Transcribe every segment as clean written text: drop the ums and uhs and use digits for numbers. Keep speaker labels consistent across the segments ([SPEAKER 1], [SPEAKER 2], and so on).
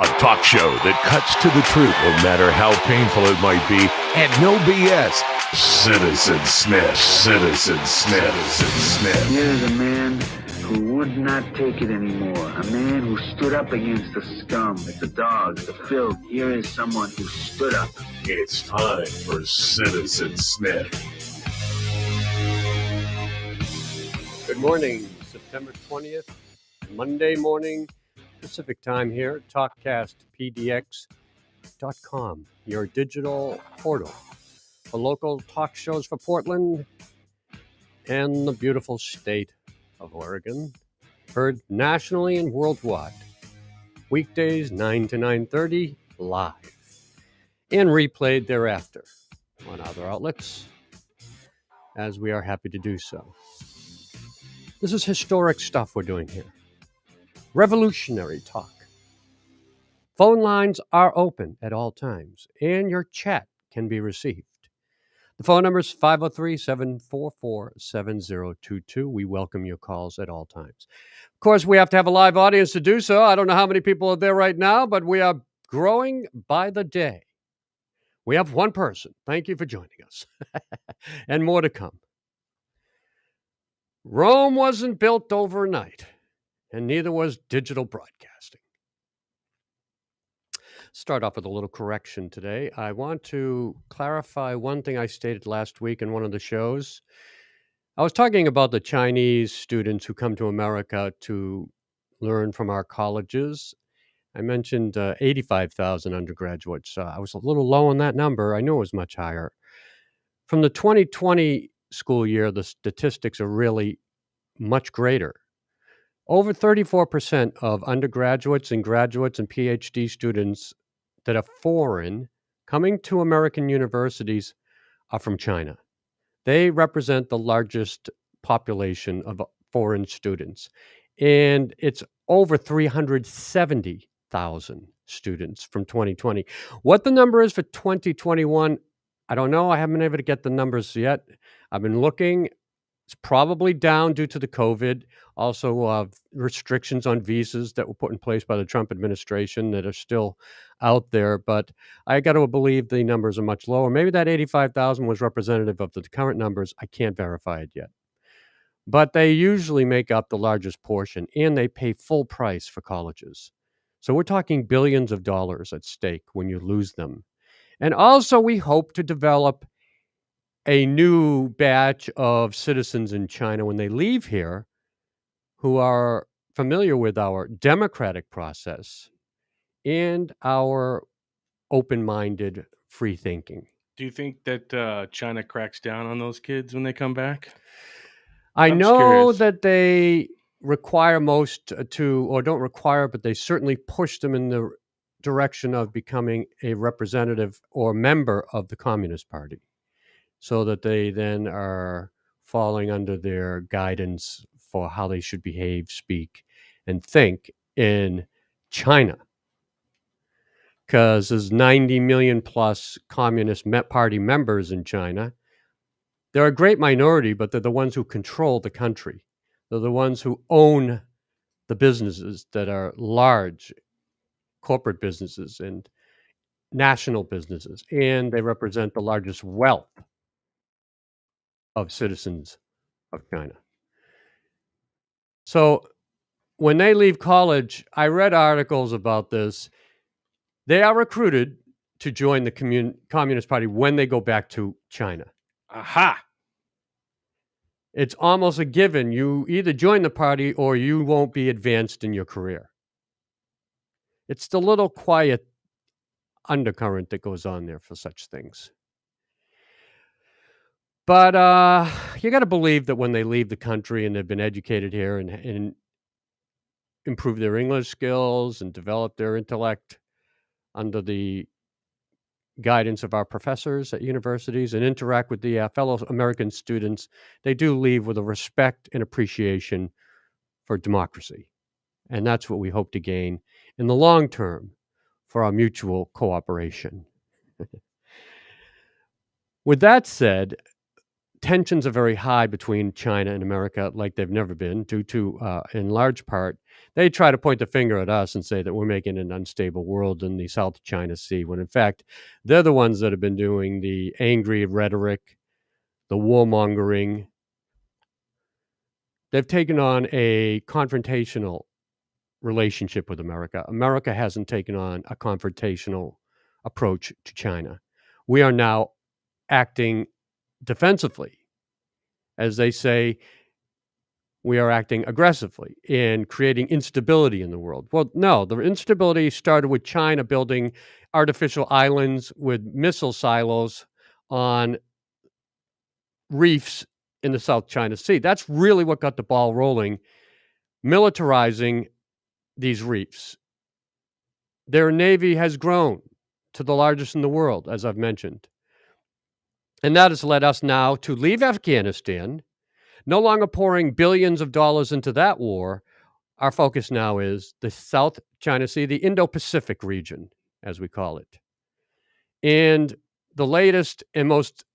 [SPEAKER 1] A talk show that cuts to the truth, no matter how painful it might be, and no BS. Citizen Smith, Citizen Smith, Citizen Smith.
[SPEAKER 2] Here's a man who would not take it anymore. A man who stood up against the scum, the dogs, the filth. Here is someone who stood up.
[SPEAKER 1] It's time for Citizen Smith.
[SPEAKER 3] Good morning, September 20th, Monday morning, Pacific time here at TalkCastPDX.com, your digital portal for local talk shows for Portland and the beautiful state of Oregon, heard nationally and worldwide, weekdays 9 to 9:30 live, and replayed thereafter on other outlets, as we are happy to do so. This is historic stuff we're doing here. Revolutionary talk. Phone lines are open at all times, and your chat can be received. The phone number is 503-744-7022. We welcome your calls at all times. Of course, we have to have a live audience to do so. I don't know how many people are there right now, but we are growing by the day. We have one person. Thank you for joining us. And more to come. Rome wasn't built overnight, and neither was digital broadcasting. Start off with a little correction today. I want to clarify one thing I stated last week in one of the shows. I was talking about the Chinese students who come to America to learn from our colleges. I mentioned 85,000 undergraduates. I was a little low on that number. I knew it was much higher. From the 2020 school year, the statistics are really much greater. Over 34% of undergraduates and graduates and PhD students that are foreign coming to American universities are from China. They represent the largest population of foreign students. And it's over 370,000 students from 2020. What the number is for 2021, I don't know. I haven't been able to get the numbers yet. I've been looking. It's probably down due to the COVID, also restrictions on visas that were put in place by the Trump administration that are still out there. But I got to believe the numbers are much lower. Maybe that 85,000 was representative of the current numbers. I can't verify it yet. But they usually make up the largest portion, and they pay full price for colleges. So we're talking billions of dollars at stake when you lose them. And also we hope to develop a new batch of citizens in China when they leave here who are familiar with our democratic process and our open-minded free thinking.
[SPEAKER 4] Do you think that China cracks down on those kids when they come back?
[SPEAKER 3] I
[SPEAKER 4] I'm just
[SPEAKER 3] know
[SPEAKER 4] curious.
[SPEAKER 3] that they require most to, or don't require, but they certainly push them in the direction of becoming a representative or member of the Communist Party, so that they then are falling under their guidance for how they should behave, speak, and think in China. Because there's 90 million plus Communist Party members in China. They're a great minority, but they're the ones who control the country. They're the ones who own the businesses that are large corporate businesses and national businesses, and they represent the largest wealth of citizens of China. So when they leave college, I read articles about this. They are recruited to join the Communist Party when they go back to China.
[SPEAKER 4] Aha!
[SPEAKER 3] It's almost a given. You either join the party or you won't be advanced in your career. It's the little quiet undercurrent that goes on there for such things. But you got to believe that when they leave the country and they've been educated here and improve their English skills and develop their intellect under the guidance of our professors at universities and interact with the fellow American students, they do leave with a respect and appreciation for democracy. And that's what we hope to gain in the long term for our mutual cooperation. With that said, tensions are very high between China and America like they've never been due to, in large part, they try to point the finger at us and say that we're making an unstable world in the South China Sea, when in fact, they're the ones that have been doing the angry rhetoric, the warmongering. They've taken on a confrontational relationship with America. America hasn't taken on a confrontational approach to China. We are now acting defensively. As they say, we are acting aggressively in creating instability in the world. Well, no, the instability started with China building artificial islands with missile silos on reefs in the South China Sea. That's really what got the ball rolling, militarizing these reefs. Their navy has grown to the largest in the world, as I've mentioned. And that has led us now to leave Afghanistan, no longer pouring billions of dollars into that war. Our focus now is the South China Sea, the Indo-Pacific region, as we call it. And the latest and most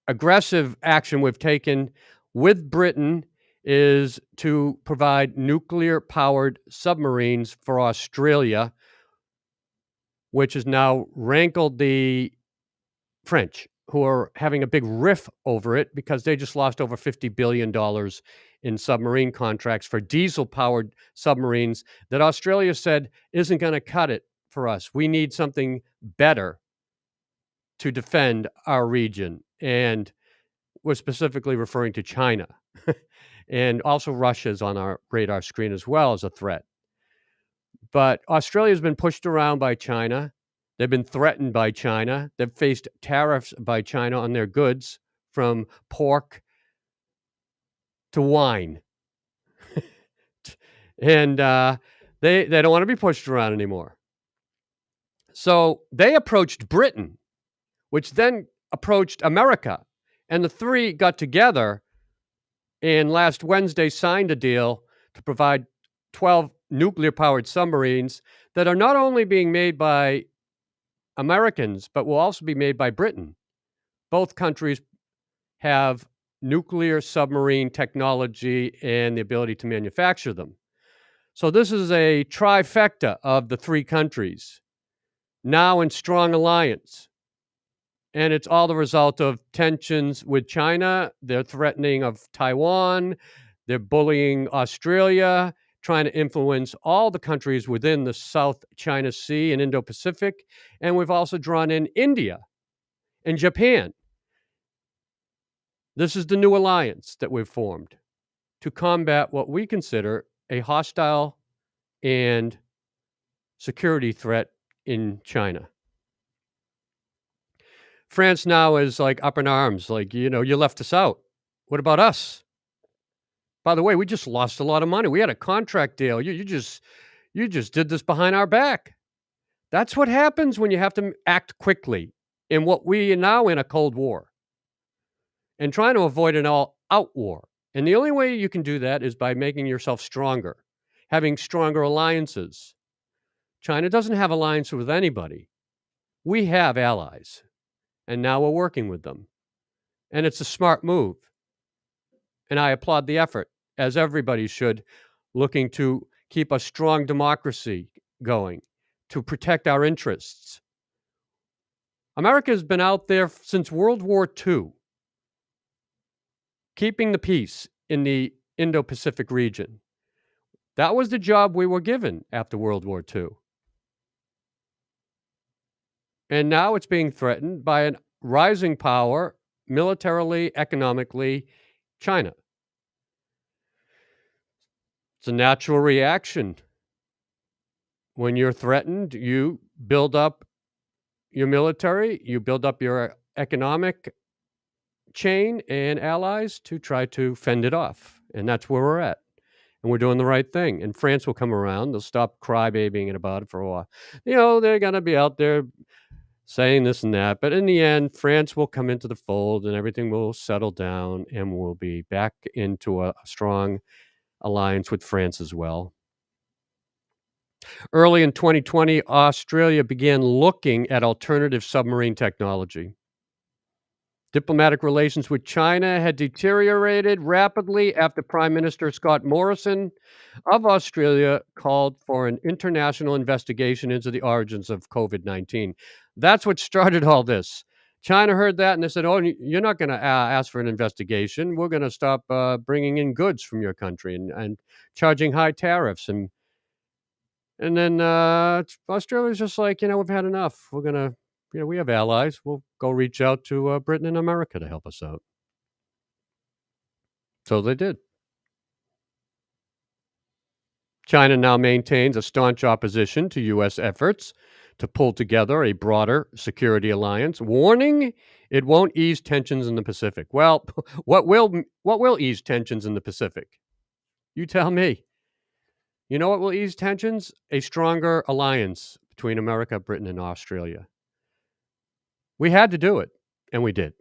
[SPEAKER 3] aggressive action we've taken with Britain is to provide nuclear-powered submarines for Australia, which has now rankled the French, who are having a big riff over it because they just lost over $50 billion in submarine contracts for diesel-powered submarines that Australia said isn't going to cut it for us. We need something better to defend our region. And we're specifically referring to China. And also Russia's on our radar screen as well as a threat. But Australia's been pushed around by China. They've been threatened by China. They've faced tariffs by China on their goods, from pork to wine. And they don't want to be pushed around anymore. So they approached Britain, which then approached America. And the three got together and last Wednesday signed a deal to provide 12 nuclear-powered submarines that are not only being made by Americans, but will also be made by Britain. Both countries have nuclear submarine technology and the ability to manufacture them. So this is a trifecta of the three countries, now in strong alliance. And it's all the result of tensions with China, their threatening of Taiwan, they're bullying Australia, trying to influence all the countries within the South China Sea and Indo-Pacific. And we've also drawn in India and Japan. This is the new alliance that we've formed to combat what we consider a hostile and security threat in China. France now is like up in arms, like, you left us out. What about us? By the way, we just lost a lot of money. We had a contract deal. You just did this behind our back. That's what happens when you have to act quickly in what we are now in a Cold War and trying to avoid an all-out war. And the only way you can do that is by making yourself stronger, having stronger alliances. China doesn't have alliance with anybody. We have allies, and now we're working with them. And it's a smart move. And I applaud the effort, as everybody should, looking to keep a strong democracy going, to protect our interests. America has been out there since World War II, keeping the peace in the Indo-Pacific region. That was the job we were given after World War II. And now it's being threatened by a rising power, militarily, economically, China. It's a natural reaction. When you're threatened, you build up your military, you build up your economic chain and allies to try to fend it off. And that's where we're at. And we're doing the right thing. And France will come around. They'll stop crybabying about it for a while. They're going to be out there saying this and that. But in the end, France will come into the fold and everything will settle down and we'll be back into a strong alliance with France as well. Early in 2020, Australia began looking at alternative submarine technology. Diplomatic relations with China had deteriorated rapidly after Prime Minister Scott Morrison of Australia called for an international investigation into the origins of COVID-19. That's what started all this. China heard that and they said, "Oh, you're not going to ask for an investigation. We're going to stop bringing in goods from your country and charging high tariffs." And then Australia's just like, we've had enough. We're going to, we have allies. We'll go reach out to Britain and America to help us out. So they did. China now maintains a staunch opposition to U.S. efforts to pull together a broader security alliance, warning it won't ease tensions in the Pacific. Well, what will ease tensions in the Pacific? You tell me. You know what will ease tensions? A stronger alliance between America, Britain, and Australia. We had to do it, and we did.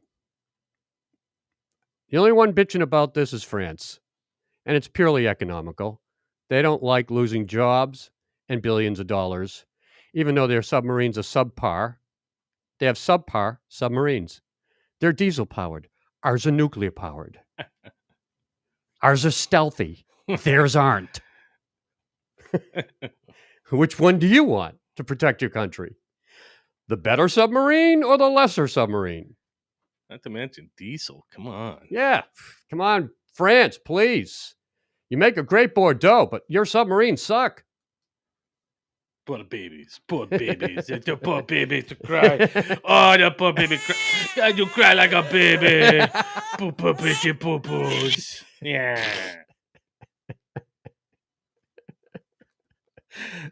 [SPEAKER 3] The only one bitching about this is France, and it's purely economical. They don't like losing jobs and billions of dollars, even though their submarines are subpar. They have subpar submarines. They're diesel-powered. Ours are nuclear-powered. Ours are stealthy. Theirs aren't. Which one do you want to protect your country? The better submarine or the lesser submarine?
[SPEAKER 4] Not to mention diesel. Come on.
[SPEAKER 3] Yeah. Come on, France, please. You make a great Bordeaux, but your submarines suck.
[SPEAKER 4] Poor babies. Poor babies. The poor babies to cry. Oh, the poor baby cry. You cry like a baby. Poo poo pitchy poo poos. Yeah.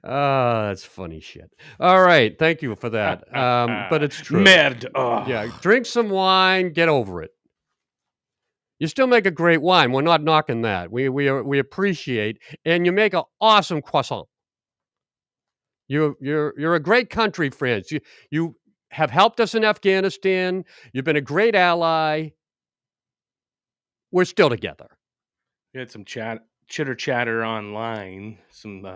[SPEAKER 3] That's funny shit. All right. Thank you for that. But it's true.
[SPEAKER 4] Merde. Oh.
[SPEAKER 3] Yeah. Drink some wine. Get over it. You still make a great wine. We're not knocking that. We appreciate, and you make an awesome croissant. You're a great country, France. You have helped us in Afghanistan. You've been a great ally. We're still together.
[SPEAKER 4] We had some chitter chatter online. Some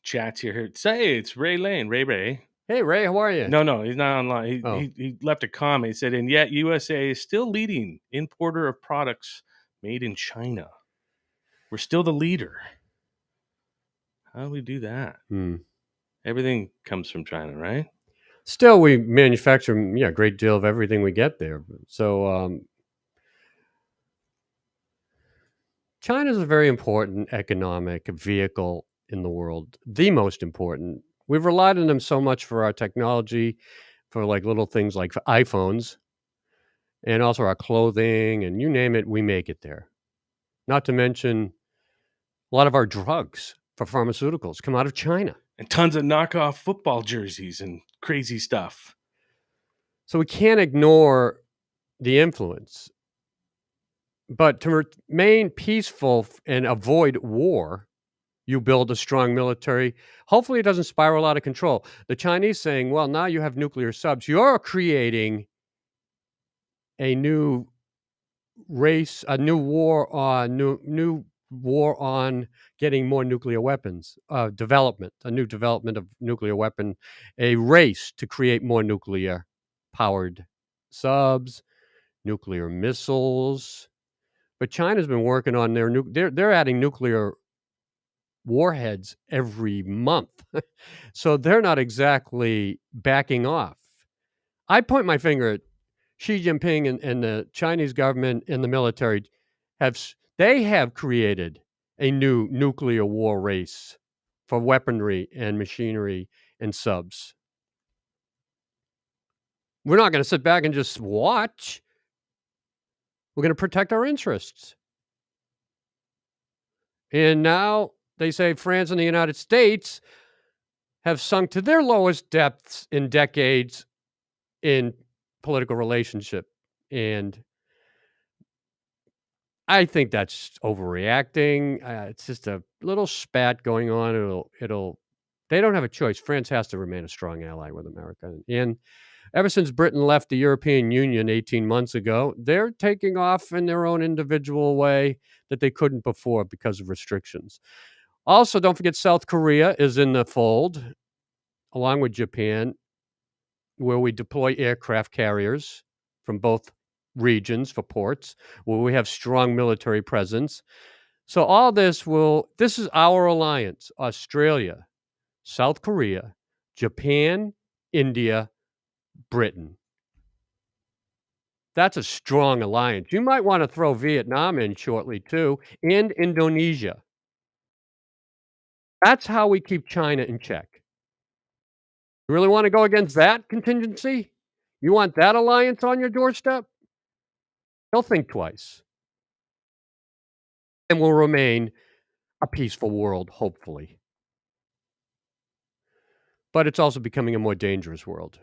[SPEAKER 4] chats here. Say it's Ray Lane. Ray.
[SPEAKER 3] Hey Ray, how are you?
[SPEAKER 4] No, he's not online. He left a comment. He said, and yet USA is still leading importer of products made in China. We're still the leader. How do we do that? Everything comes from China, right?
[SPEAKER 3] Still, we manufacture a great deal of everything we get there. So China is a very important economic vehicle in the world, the most important. We've relied on them so much for our technology, for like little things like iPhones, and also our clothing, and you name it, we make it there. Not to mention a lot of our drugs for pharmaceuticals come out of China.
[SPEAKER 4] And tons of knockoff football jerseys and crazy stuff.
[SPEAKER 3] So we can't ignore the influence. But to remain peaceful and avoid war, you build a strong military. Hopefully it doesn't spiral out of control. The Chinese saying, well, now you have nuclear subs. You're creating a new race, a new war on getting more nuclear weapons, a new development of nuclear weapon, a race to create more nuclear powered subs, nuclear missiles. But China's been working on they're adding nuclear warheads every month. So they're not exactly backing off. I point my finger at Xi Jinping and the Chinese government and the military have created a new nuclear war race for weaponry and machinery and subs. We're not going to sit back and just watch. We're going to protect our interests. And now they say France and the United States have sunk to their lowest depths in decades in political relationship. And I think that's overreacting. It's just a little spat going on. They don't have a choice. France has to remain a strong ally with America. And ever since Britain left the European Union 18 months ago, they're taking off in their own individual way that they couldn't before because of restrictions. Also, don't forget South Korea is in the fold, along with Japan, where we deploy aircraft carriers from both regions for ports where we have strong military presence. So all this is our alliance: Australia, South Korea, Japan, India, Britain. That's a strong alliance. You might want to throw Vietnam in shortly too, and Indonesia. That's how we keep China in check. You really want to go against that contingency? You want that alliance on your doorstep? They'll think twice. And will remain a peaceful world, hopefully. But it's also becoming a more dangerous world.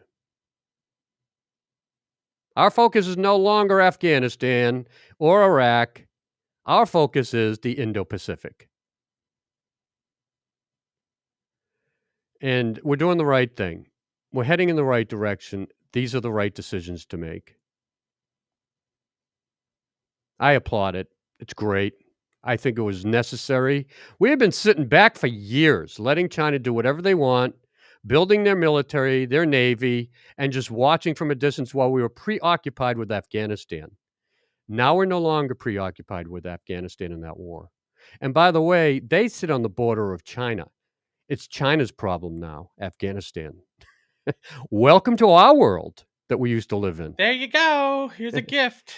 [SPEAKER 3] Our focus is no longer Afghanistan or Iraq. Our focus is the Indo-Pacific. And we're doing the right thing. We're heading in the right direction. These are the right decisions to make. I applaud it. It's great. I think it was necessary. We have been sitting back for years, letting China do whatever they want, building their military, their navy, and just watching from a distance while we were preoccupied with Afghanistan. Now we're no longer preoccupied with Afghanistan in that war. And by the way, they sit on the border of China. It's China's problem now, Afghanistan. Welcome to our world that we used to live in.
[SPEAKER 4] There you go. Here's a gift.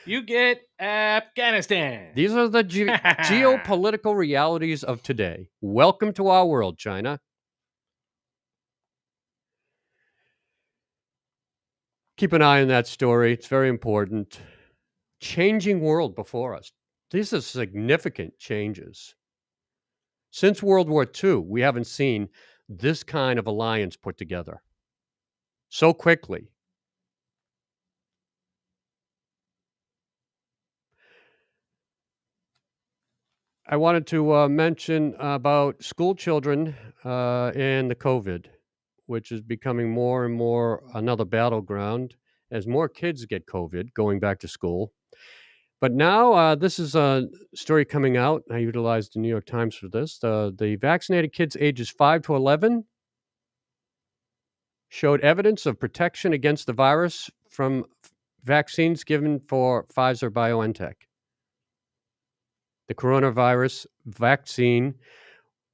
[SPEAKER 4] You get Afghanistan.
[SPEAKER 3] These are the geopolitical realities of today. Welcome to our world, China. Keep an eye on that story. It's very important. Changing world before us. These are significant changes. Since World War II, we haven't seen this kind of alliance put together so quickly. I wanted to mention about school children and the COVID, which is becoming more and more another battleground as more kids get COVID going back to school. But now this is a story coming out. I utilized the New York Times for this. The vaccinated kids ages 5 to 11 showed evidence of protection against the virus from vaccines given for Pfizer-BioNTech. The coronavirus vaccine,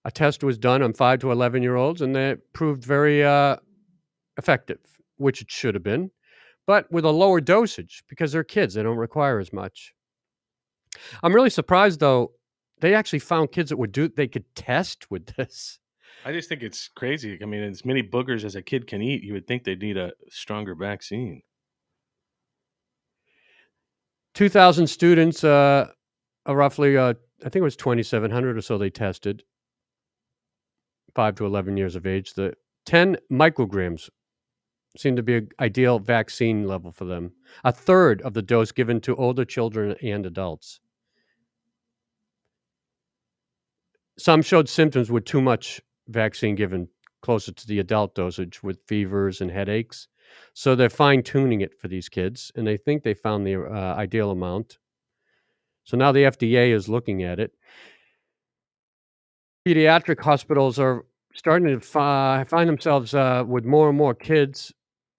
[SPEAKER 3] a test was done on 5 to 11-year-olds, and that proved very effective, which it should have been, but with a lower dosage because they're kids. They don't require as much. I'm really surprised, though, they actually found kids that they could test with this.
[SPEAKER 4] I just think it's crazy. I mean, as many boogers as a kid can eat, you would think they'd need a stronger vaccine.
[SPEAKER 3] 2,000 students, roughly, I think it was 2,700 or so they tested, 5 to 11 years of age. The 10 micrograms seemed to be an ideal vaccine level for them, a third of the dose given to older children and adults. Some showed symptoms with too much vaccine given, closer to the adult dosage with fevers and headaches. So they're fine-tuning it for these kids, and they think they found the ideal amount. So now the FDA is looking at it. Pediatric hospitals are starting to find themselves with more and more kids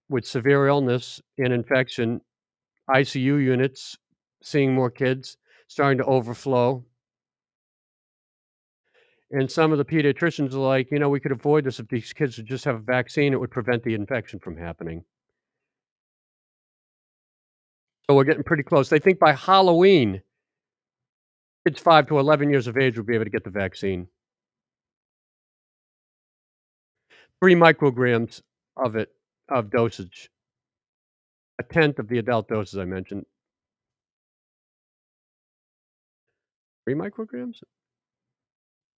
[SPEAKER 3] with severe illness and infection. ICU units seeing more kids, starting to overflow. And some of the pediatricians are like, we could avoid this if these kids would just have a vaccine. It would prevent the infection from happening. So we're getting pretty close. They think by Halloween, kids 5 to 11 years of age will be able to get the vaccine. 3 micrograms of dosage. A tenth of the adult doses I mentioned. 3 micrograms?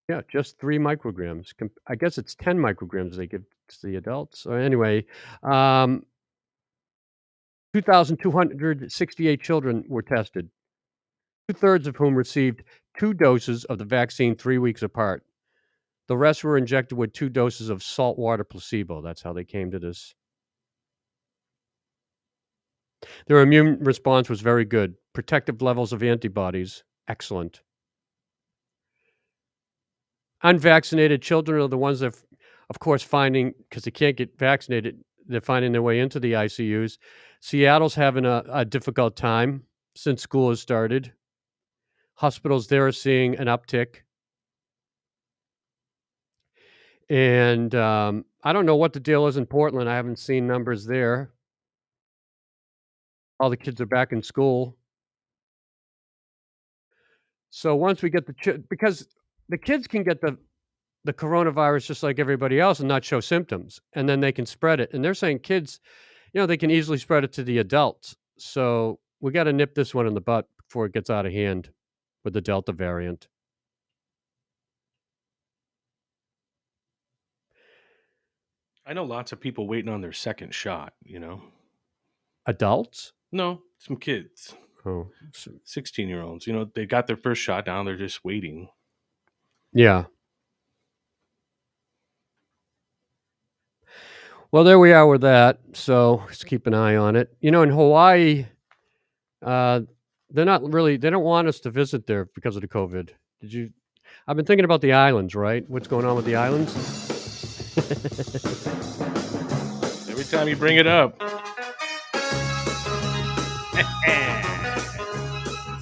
[SPEAKER 3] Yeah, just 3 micrograms. I guess it's 10 micrograms they give to the adults. So anyway, 2,268 children were tested, two-thirds of whom received 2 doses of the vaccine 3 weeks apart. The rest were injected with 2 doses of saltwater placebo. That's how they came to this. Their immune response was very good. Protective levels of antibodies, excellent. Unvaccinated children are the ones that, of course, because they can't get vaccinated, they're finding their way into the ICUs. Seattle's having a difficult time since school has started. Hospitals there are seeing an uptick. And I don't know what the deal is in Portland. I haven't seen numbers there. All the kids are back in school. So once we get because the kids can get the coronavirus just like everybody else and not show symptoms, and then they can spread it. And they're saying kids, they can easily spread it to the adults. So we got to nip this one in the butt before it gets out of hand with the Delta variant.
[SPEAKER 4] I know lots of people waiting on their second shot,
[SPEAKER 3] Adults?
[SPEAKER 4] No, some kids.
[SPEAKER 3] Oh,
[SPEAKER 4] 16-year-olds. They got their first shot down. They're just waiting.
[SPEAKER 3] yeah. Well, there we are with that. So let's keep an eye on it. In Hawaii, they don't want us to visit there because of the COVID. I've been thinking about the islands, right? What's going on with the islands?
[SPEAKER 4] Every time you bring it up.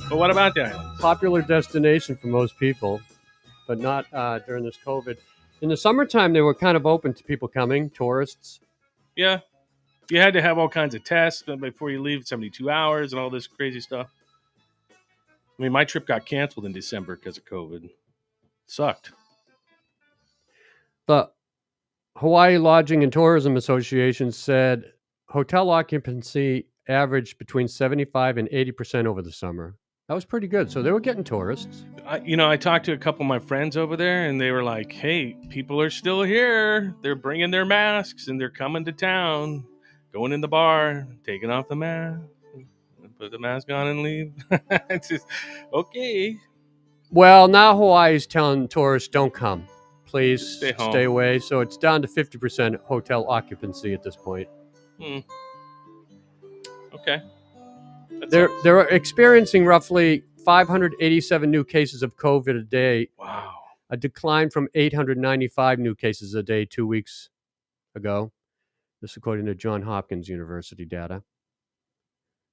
[SPEAKER 4] But what about the islands?
[SPEAKER 3] Popular destination for most people, but not during this COVID. In the summertime, they were kind of open to people coming, tourists.
[SPEAKER 4] Yeah. You had to have all kinds of tests before you leave, 72 hours and all this crazy stuff. I mean, my trip got canceled in December because of COVID. It sucked.
[SPEAKER 3] The Hawaii Lodging and Tourism Association said hotel occupancy averaged between 75 and 80% over the summer. That was pretty good. So they were getting tourists.
[SPEAKER 4] I talked to a couple of my friends over there, and they were like, hey, people are still here. They're bringing their masks, and they're coming to town, going in the bar, taking off the mask, put the mask on and leave. It's just, okay.
[SPEAKER 3] Well, now Hawaii's telling tourists, don't come. Please
[SPEAKER 4] stay
[SPEAKER 3] away. So it's down to 50% hotel occupancy at this point.
[SPEAKER 4] Okay.
[SPEAKER 3] They're experiencing roughly 587 new cases of COVID a day.
[SPEAKER 4] Wow.
[SPEAKER 3] A decline from 895 new cases a day 2 weeks ago. This according to Johns Hopkins University data.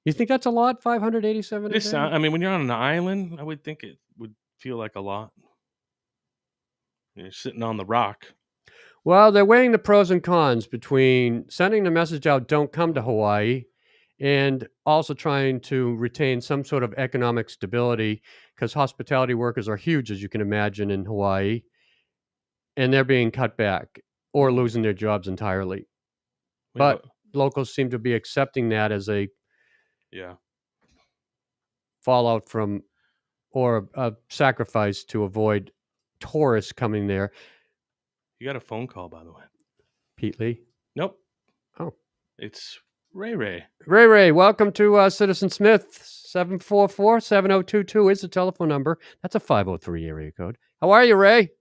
[SPEAKER 3] You think that's a lot, 587 a day?
[SPEAKER 4] I mean, when you're on an island, I would think it would feel like a lot. You're sitting on the rock.
[SPEAKER 3] Well, they're weighing the pros and cons between sending the message out, don't come to Hawaii, and also trying to retain some sort of economic stability because hospitality workers are huge, as you can imagine, in Hawaii, and they're being cut back or losing their jobs entirely. But locals seem to be accepting that as a fallout from or a sacrifice to avoid tourists coming there.
[SPEAKER 4] You got a phone call, by the way.
[SPEAKER 3] Pete Lee?
[SPEAKER 4] Nope.
[SPEAKER 3] Oh.
[SPEAKER 4] It's Ray Ray.
[SPEAKER 3] Ray Ray, welcome to Citizen Smith. 744-7022 is the telephone number. That's a 503 area code. How are you, Ray?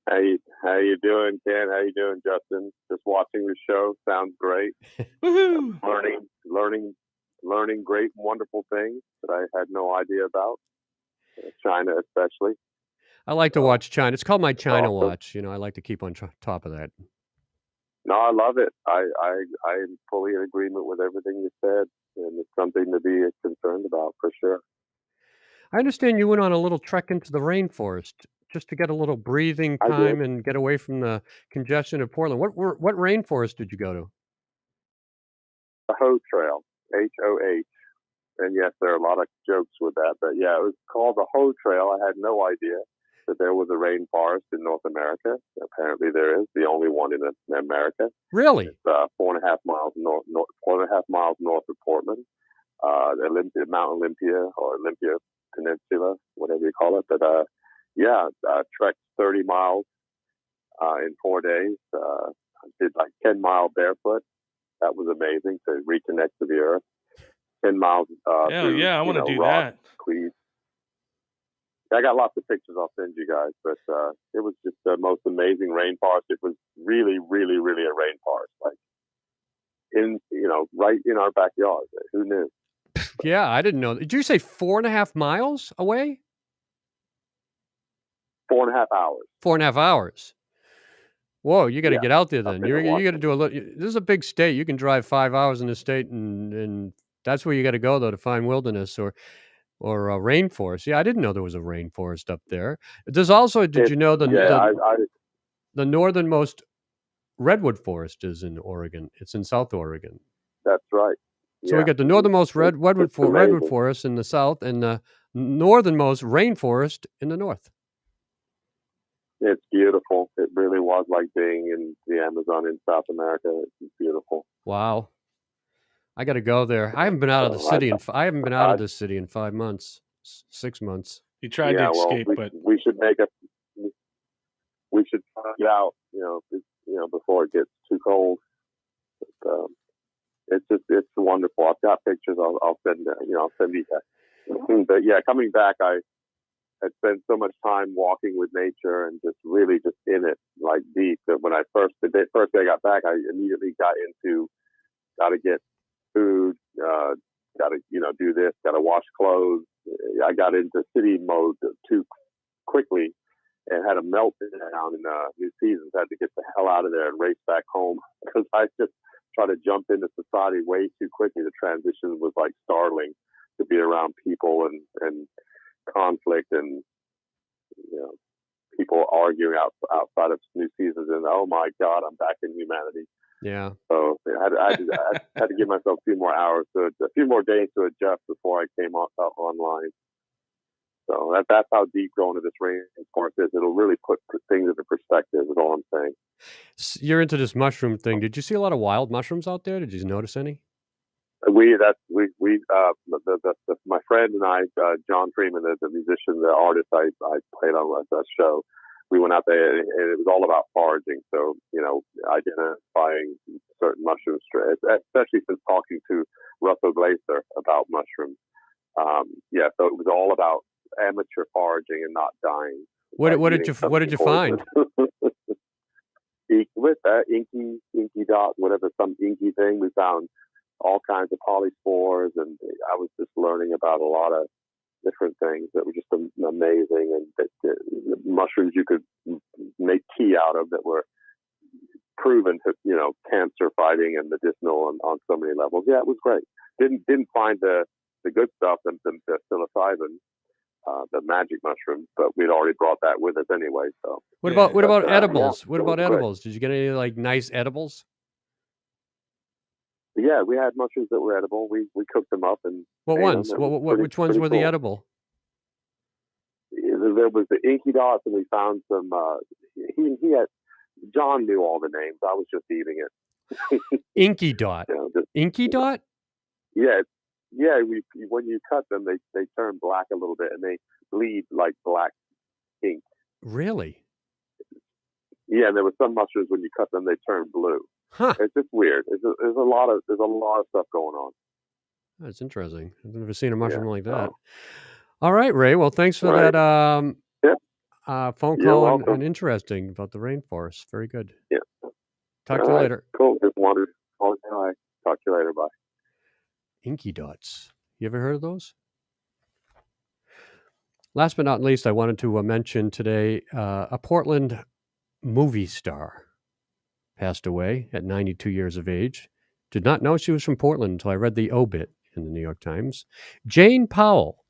[SPEAKER 5] How you doing, Ken? How you doing, Justin? Just watching the show. Sounds great.
[SPEAKER 4] Woohoo!
[SPEAKER 5] Learning great, wonderful things that I had no idea about. China, especially.
[SPEAKER 3] I like to watch China. It's called my China Watch. I like to keep on top of that.
[SPEAKER 5] No, I love it. I'm fully in agreement with everything you said, and it's something to be concerned about for sure.
[SPEAKER 3] I understand you went on a little trek into the rainforest just to get a little breathing time and get away from the congestion of Portland. What rainforest did you go to?
[SPEAKER 5] The Hoe Trail, H-O-H. And yes, there are a lot of jokes with that, but yeah, it was called the Hoe Trail. I had no idea that there was a rainforest in North America. Apparently, there is the only one in America.
[SPEAKER 3] Really?
[SPEAKER 5] It's 4.5 miles north of Portland, Mount Olympia or Olympia Peninsula, whatever you call it. But trekked 30 miles in 4 days. Did like 10 miles barefoot. That was amazing to reconnect to the earth. 10 miles. Through,
[SPEAKER 4] I want to do
[SPEAKER 5] rocks,
[SPEAKER 4] that.
[SPEAKER 5] Queens. I got lots of pictures I'll send you guys, but it was just the most amazing rainforest. It was really, really, really a rainforest, like right in our backyard. Who knew?
[SPEAKER 3] Yeah, I didn't know. Did you say 4.5 miles away?
[SPEAKER 5] 4.5 hours.
[SPEAKER 3] 4.5 hours. Whoa, you got to
[SPEAKER 5] Yeah,
[SPEAKER 3] get out there
[SPEAKER 5] up
[SPEAKER 3] then.
[SPEAKER 5] into
[SPEAKER 3] You got to
[SPEAKER 5] Washington.
[SPEAKER 3] do a little. This is a big state. You can drive 5 hours in the state, and that's where you got to go though to find wilderness or a rainforest. Yeah, I didn't know there was a rainforest up there. There's also, did
[SPEAKER 5] It's
[SPEAKER 3] you know
[SPEAKER 5] yeah,
[SPEAKER 3] the northernmost redwood forest is in Oregon? It's in South Oregon.
[SPEAKER 5] that's right.
[SPEAKER 3] So we
[SPEAKER 5] Yeah,
[SPEAKER 3] got the northernmost redwood
[SPEAKER 5] it's amazing.
[SPEAKER 3] forest in the south, and the northernmost rainforest in the north.
[SPEAKER 5] It's beautiful. It really was like being in the Amazon in South America. It's beautiful.
[SPEAKER 3] Wow, I got to go there. I haven't been out of the
[SPEAKER 5] So
[SPEAKER 3] city, and I haven't been out
[SPEAKER 5] I,
[SPEAKER 3] of this city in 5 months, 6 months.
[SPEAKER 4] He tried to
[SPEAKER 5] yeah, well,
[SPEAKER 4] escape, but
[SPEAKER 5] we should we should get out, before it gets too cold. But, it's wonderful. I've got pictures. I'll send I'll send you that. But yeah, coming back, I had spent so much time walking with nature and just really just in it, like deep. That when the first day I got back, I immediately got into got to get food, got to do this, got to wash clothes. I got into city mode too quickly and had a meltdown in New Seasons. Had to get the hell out of there and race back home because I just tried to jump into society way too quickly. The transition was like startling to be around people and conflict and people arguing outside of New Seasons, and oh my God, I'm back in humanity.
[SPEAKER 3] Yeah.
[SPEAKER 5] So I had to give myself a few more days to adjust before I came online. So that's how deep going to this rainforest is. It'll really put things into perspective. Is all I'm saying.
[SPEAKER 3] You're into this mushroom thing. Did you see a lot of wild mushrooms out there? Did you notice any?
[SPEAKER 5] My friend and I, John Freeman, the musician, the artist I played on that show, we went out there and it was all about foraging. So, identifying certain mushroom strains, especially since talking to Russell Glaser about mushrooms. So it was all about amateur foraging and not dying.
[SPEAKER 3] What did you find?
[SPEAKER 5] With that inky dot, whatever, some inky thing, we found all kinds of polyspores, and I was just learning about a lot of different things that were just amazing, and that mushrooms you could make tea out of that were proven to, cancer fighting and medicinal on so many levels. Yeah, it was great. Didn't find the good stuff, the psilocybin, the magic mushrooms, but we'd already brought that with us anyway. So
[SPEAKER 3] what about edibles?
[SPEAKER 5] Yeah,
[SPEAKER 3] what about edibles? Did you get any like nice edibles?
[SPEAKER 5] Yeah, we had mushrooms that were edible. We cooked them up and
[SPEAKER 3] what ones? Which ones were the edible?
[SPEAKER 5] There was the inky dots, and we found some. He had John knew all the names. I was just eating it.
[SPEAKER 3] Inky dot. Inky dot.
[SPEAKER 5] Yeah. When you cut them, they turn black a little bit, and they bleed like black ink.
[SPEAKER 3] Really?
[SPEAKER 5] Yeah, and there were some mushrooms when you cut them, they turn blue.
[SPEAKER 3] Huh.
[SPEAKER 5] It's just weird. There's a lot of stuff going on.
[SPEAKER 3] That's interesting. I've never seen a mushroom like that. All right, Ray. Well, thanks for that phone call and interesting about the rainforest. Very good.
[SPEAKER 5] Yeah.
[SPEAKER 3] Talk to you later.
[SPEAKER 5] Cool. Just wanted. Talk to you later. Bye.
[SPEAKER 3] Inky dots. You ever heard of those? Last but not least, I wanted to mention today a Portland movie star passed away at 92 years of age. Did not know she was from Portland until I read the obit in the New York Times. Jane Powell,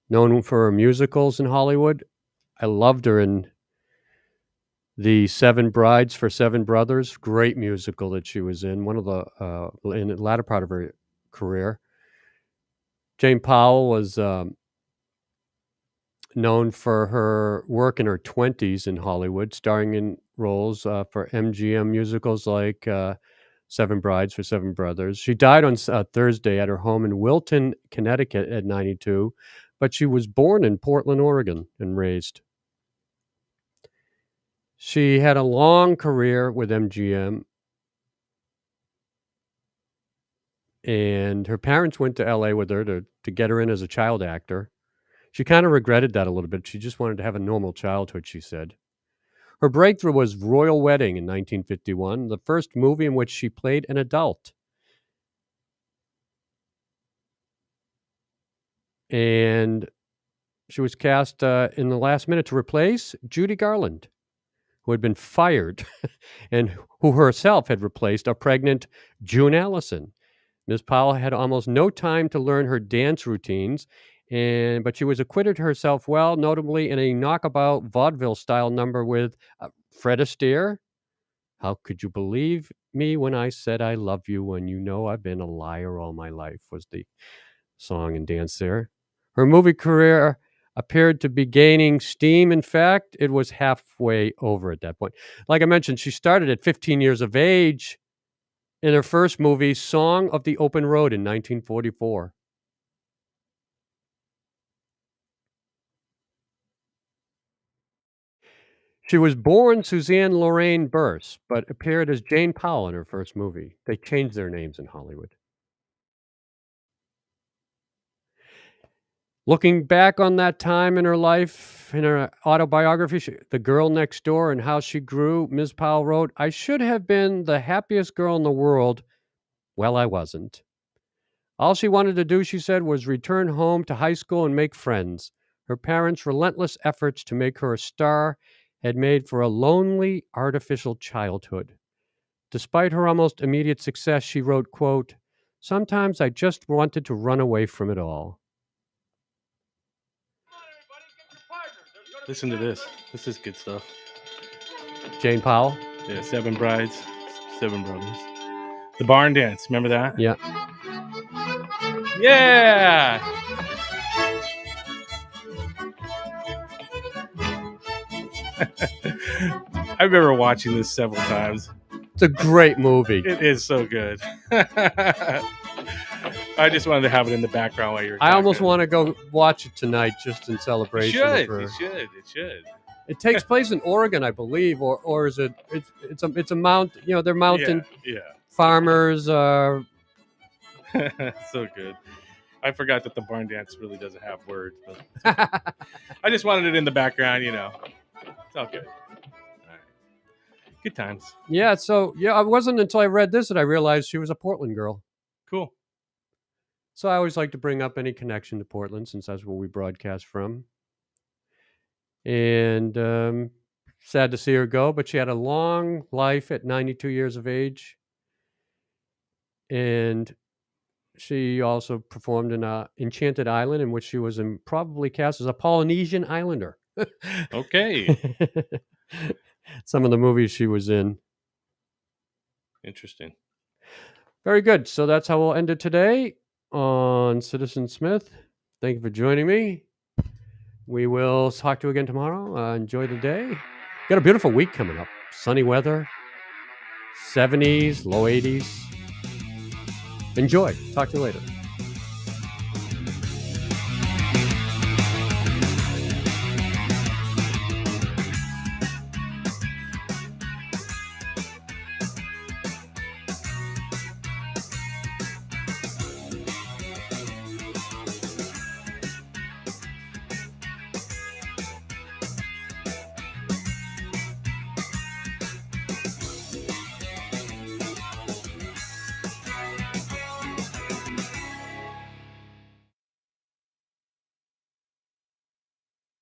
[SPEAKER 3] known for her musicals in Hollywood. I loved her in the Seven Brides for Seven Brothers. Great musical that she was in. One of the in the latter part of her career. Jane Powell was known for her work in her 20s in Hollywood, starring in roles for MGM musicals like Seven Brides for Seven Brothers. She died on Thursday at her home in Wilton, Connecticut at 92, but she was born in Portland, Oregon, and raised. She had a long career with MGM, and her parents went to LA with her to get her in as a child actor. She kind of regretted that a little bit. She just wanted to have a normal childhood, she said. Her breakthrough was Royal Wedding in 1951, the first movie in which she played an adult. And she was cast in the last minute to replace Judy Garland, who had been fired and who herself had replaced a pregnant June Allison. Ms. Powell had almost no time to learn her dance routines, but she was acquitted herself well, notably in a knockabout vaudeville-style number with Fred Astaire. How could you believe me when I said I love you when you know I've been a liar all my life, was the song and dance there. Her movie career appeared to be gaining steam. In fact, it was halfway over at that point. Like I mentioned, she started at 15 years of age in her first movie, Song of the Open Road, in 1944. She was born Suzanne Lorraine Burse, but appeared as Jane Powell in her first movie. They changed their names in Hollywood. Looking back on that time in her life, in her autobiography, The Girl Next Door and How She Grew, Ms. Powell wrote, "I should have been the happiest girl in the world. Well, I wasn't. All she wanted to do," she said, "was return home to high school and make friends. Her parents' relentless efforts to make her a star had made for a lonely, artificial childhood." Despite her almost immediate success, she wrote, quote, "Sometimes I just wanted to run away from it all."
[SPEAKER 4] Listen to this. This is good stuff.
[SPEAKER 3] Jane Powell?
[SPEAKER 4] Yeah, Seven Brides, Seven Brothers. The Barn Dance. Remember that?
[SPEAKER 3] Yeah.
[SPEAKER 4] Yeah! I remember watching this several times.
[SPEAKER 3] It's a great movie.
[SPEAKER 4] It is so good. I just wanted to have it in the background while you were talking.
[SPEAKER 3] I almost want to go watch it tonight just in celebration.
[SPEAKER 4] It should.
[SPEAKER 3] It takes place in Oregon, I believe, or is it? It's a mount. You know, they're mountain farmers.
[SPEAKER 4] So good. I forgot that the barn dance really doesn't have words, but I just wanted it in the background. You know, it's all good. All right. Good times.
[SPEAKER 3] Yeah. So it wasn't until I read this that I realized she was a Portland girl.
[SPEAKER 4] Cool.
[SPEAKER 3] So I always like to bring up any connection to Portland since that's where we broadcast from. And sad to see her go, but she had a long life at 92 years of age. And she also performed in Enchanted Island, in which she was probably cast as a Polynesian islander.
[SPEAKER 4] Okay.
[SPEAKER 3] Some of the movies she was in.
[SPEAKER 4] Interesting.
[SPEAKER 3] Very good. So that's how we'll end it today on Citizen Smith. Thank you for joining me. We will talk to you again tomorrow. Enjoy the day. Got a beautiful week coming up. Sunny weather, 70s, low 80s. Enjoy. Talk to you later.